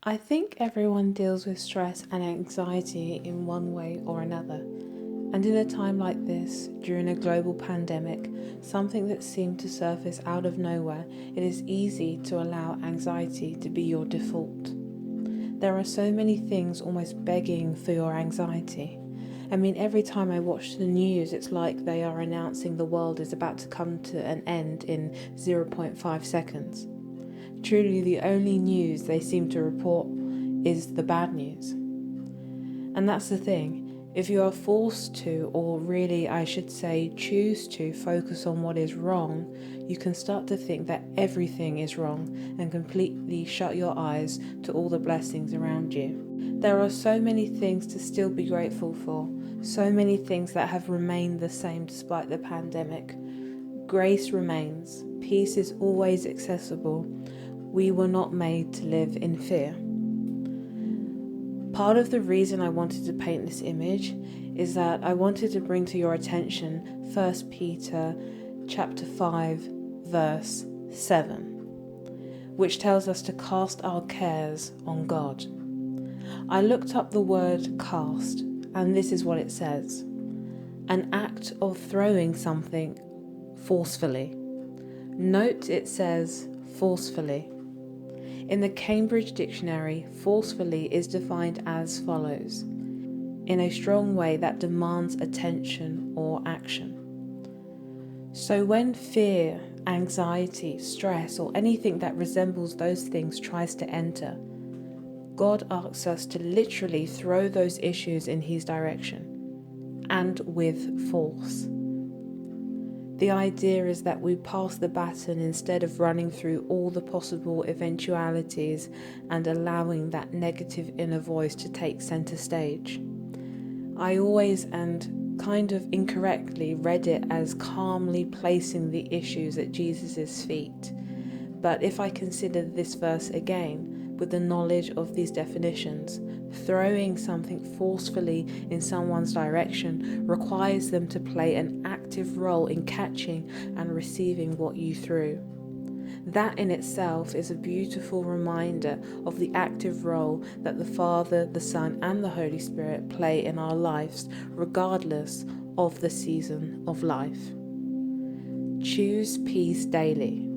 I think everyone deals with stress and anxiety in one way or another. And in a time like this, during a global pandemic, something that seemed to surface out of nowhere, it is easy to allow anxiety to be your default. There are so many things almost begging for your anxiety. I mean, every time I watch the news, it's like they are announcing the world is about to come to an end in zero point 0.5 seconds. Truly, the only news they seem to report is the bad news. And that's the thing. If you are forced to, or really I should say choose to, focus on what is wrong, you can start to think that everything is wrong and completely shut your eyes to all the blessings around you. There are so many things to still be grateful for, so many things that have remained the same despite the pandemic. Grace remains, peace is always accessible. We were not made to live in fear. Part of the reason I wanted to paint this image is that I wanted to bring to your attention 1 Peter chapter 5 verse 7, which tells us to cast our cares on God. I looked up the word cast, and this is what it says: an act of throwing something forcefully. Note it says forcefully. In the Cambridge Dictionary, forcefully is defined as follows: in a strong way that demands attention or action. So when fear, anxiety, stress, or anything that resembles those things tries to enter, God asks us to literally throw those issues in His direction, and with force. The idea is that we pass the baton instead of running through all the possible eventualities and allowing that negative inner voice to take center stage. I always, and kind of incorrectly, read it as calmly placing the issues at Jesus' feet. But if I consider this verse again, with the knowledge of these definitions, throwing something forcefully in someone's direction requires them to play an active role in catching and receiving what you threw. That in itself is a beautiful reminder of the active role that the Father, the Son, and the Holy Spirit play in our lives, regardless of the season of life. Choose peace daily.